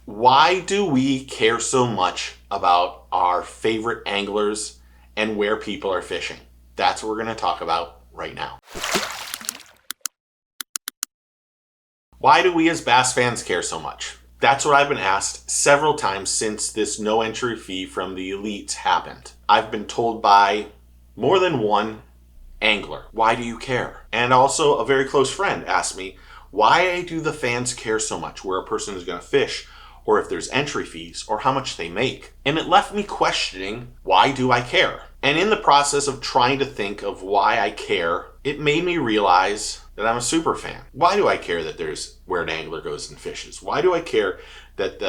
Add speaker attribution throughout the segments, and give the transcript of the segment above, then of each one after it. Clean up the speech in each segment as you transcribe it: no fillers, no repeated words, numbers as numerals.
Speaker 1: Why do we care so much about our favorite anglers and where people are fishing? That's what we're going to talk about right now. Why do we as bass fans care so much? That's what I've been asked several times since this no entry fee from the elites happened. I've been told by more than one angler, why do you care? And also a very close friend asked me, why do the fans care so much where a person is going to fish, or if there's entry fees, or how much they make? And it left me questioning, why do I care? And in the process of trying to think of why I care, it made me realize that I'm a super fan. Why do I care that there's where an angler goes and fishes? Why do I care that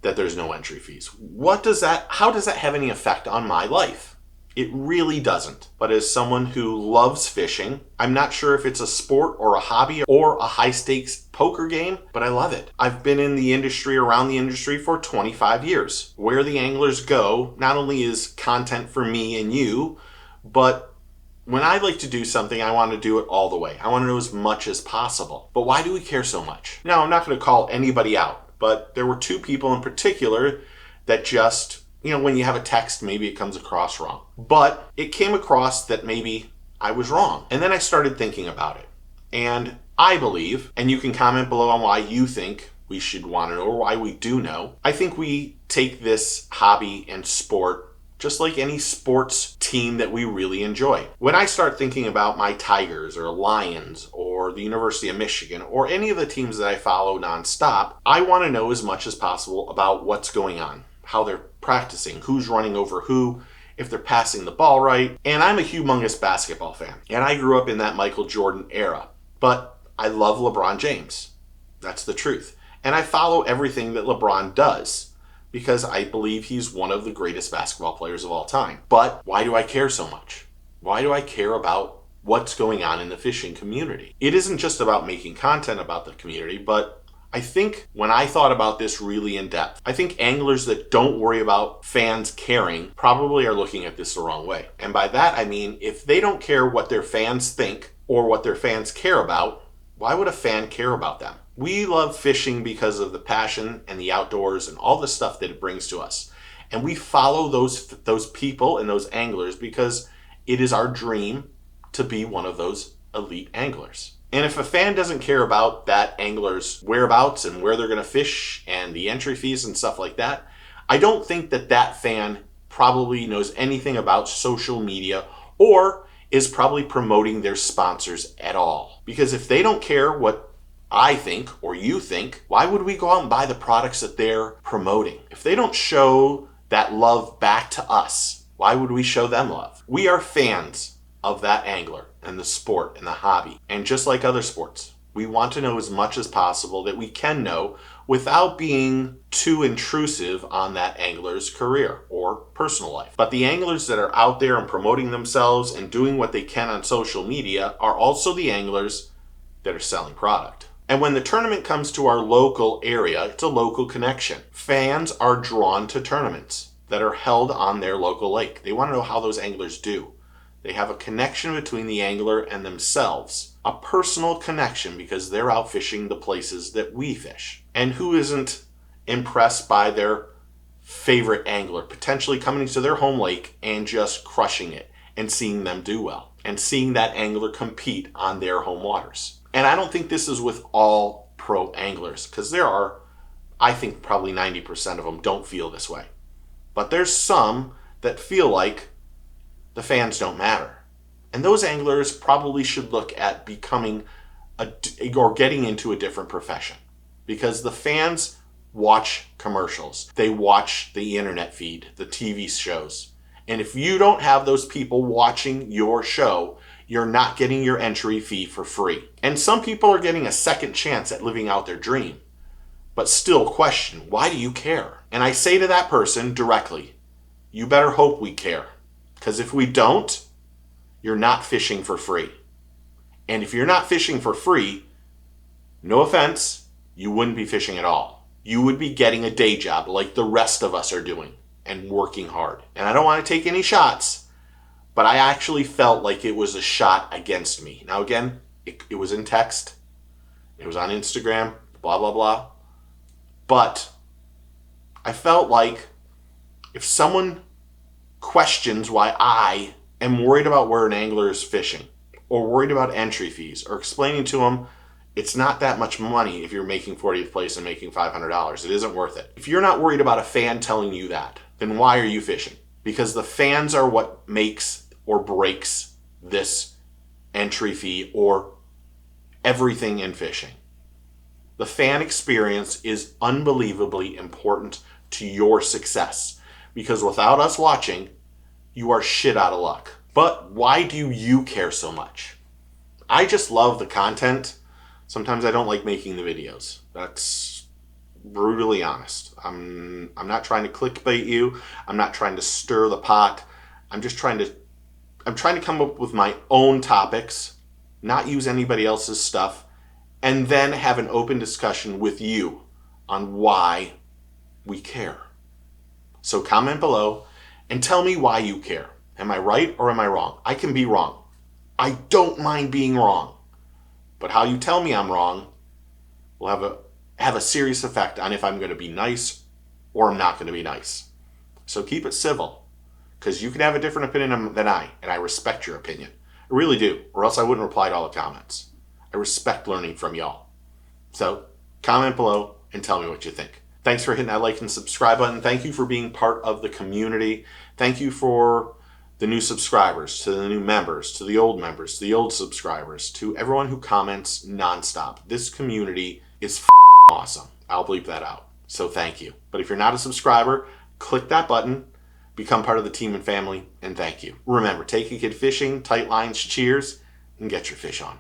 Speaker 1: there's no entry fees? How does that have any effect on my life? It really doesn't. But as someone who loves fishing, I'm not sure if it's a sport or a hobby or a high stakes poker game, but I love it. I've been in the industry, around the industry for 25 years. Where the anglers go not only is content for me and you, but when I like to do something, I want to do it all the way. I want to know as much as possible. But why do we care so much? Now, I'm not going to call anybody out, but there were two people in particular that just, when you have a text, maybe it comes across wrong. But it came across that maybe I was wrong. And then I started thinking about it. And I believe, and you can comment below on why you think we should want to know or why we do know. I think we take this hobby and sport just like any sports team that we really enjoy. When I start thinking about my Tigers or Lions or the University of Michigan or any of the teams that I follow nonstop, I want to know as much as possible about what's going on, how they're practicing, who's running over who, if they're passing the ball right. And I'm a humongous basketball fan. And I grew up in that Michael Jordan era. But I love LeBron James. That's the truth. And I follow everything that LeBron does because I believe he's one of the greatest basketball players of all time. But why do I care so much? Why do I care about what's going on in the fishing community? It isn't just about making content about the community, but I think when I thought about this really in depth, I think anglers that don't worry about fans caring probably are looking at this the wrong way. And by that, I mean, if they don't care what their fans think or what their fans care about, why would a fan care about them? We love fishing because of the passion and the outdoors and all the stuff that it brings to us. And we follow those people and those anglers because it is our dream to be one of those elite anglers. And if a fan doesn't care about that angler's whereabouts and where they're going to fish and the entry fees and stuff like that, I don't think that fan probably knows anything about social media or is probably promoting their sponsors at all. Because if they don't care what I think or you think, why would we go out and buy the products that they're promoting? If they don't show that love back to us, why would we show them love? We are fans of that angler and the sport and the hobby. And just like other sports, we want to know as much as possible that we can know without being too intrusive on that angler's career or personal life. But the anglers that are out there and promoting themselves and doing what they can on social media are also the anglers that are selling product. And when the tournament comes to our local area, it's a local connection. Fans are drawn to tournaments that are held on their local lake. They want to know how those anglers do. They have a connection between the angler and themselves, a personal connection because they're out fishing the places that we fish. And who isn't impressed by their favorite angler potentially coming to their home lake and just crushing it and seeing them do well and seeing that angler compete on their home waters? And I don't think this is with all pro anglers because there are, I think probably 90% of them don't feel this way. But there's some that feel like the fans don't matter. And those anglers probably should look at becoming or getting into a different profession because the fans watch commercials. They watch the internet feed, the TV shows. And if you don't have those people watching your show, you're not getting your entry fee for free. And some people are getting a second chance at living out their dream, but still question, why do you care? And I say to that person directly, you better hope we care. Because if we don't, you're not fishing for free. And if you're not fishing for free, no offense, you wouldn't be fishing at all. You would be getting a day job like the rest of us are doing and working hard. And I don't want to take any shots, but I actually felt like it was a shot against me. Now again, it was in text. It was on Instagram, blah, blah, blah. But I felt like if someone questions why I am worried about where an angler is fishing or worried about entry fees or explaining to them it's not that much money if you're making 40th place and making $500. It isn't worth it. If you're not worried about a fan telling you that, then why are you fishing? Because the fans are what makes or breaks this entry fee or everything in fishing. The fan experience is unbelievably important to your success because without us watching, you are shit out of luck. But why do you care so much? I just love the content. Sometimes I don't like making the videos. That's brutally honest. I'm not trying to clickbait you. I'm not trying to stir the pot. I'm trying to come up with my own topics, not use anybody else's stuff, and then have an open discussion with you on why we care. So comment below and tell me why you care. Am I right or am I wrong? I can be wrong. I don't mind being wrong. But how you tell me I'm wrong will have a serious effect on if I'm going to be nice or I'm not going to be nice. So keep it civil, because you can have a different opinion than I, and I respect your opinion. I really do, or else I wouldn't reply to all the comments. I respect learning from y'all. So comment below and tell me what you think. Thanks for hitting that like and subscribe button. Thank you for being part of the community. Thank you for the new subscribers, to the new members, to the old members, to the old subscribers, to everyone who comments nonstop. This community is awesome. I'll bleep that out. So thank you. But if you're not a subscriber, click that button, become part of the team and family, and thank you. Remember, take a kid fishing, tight lines, cheers, and get your fish on.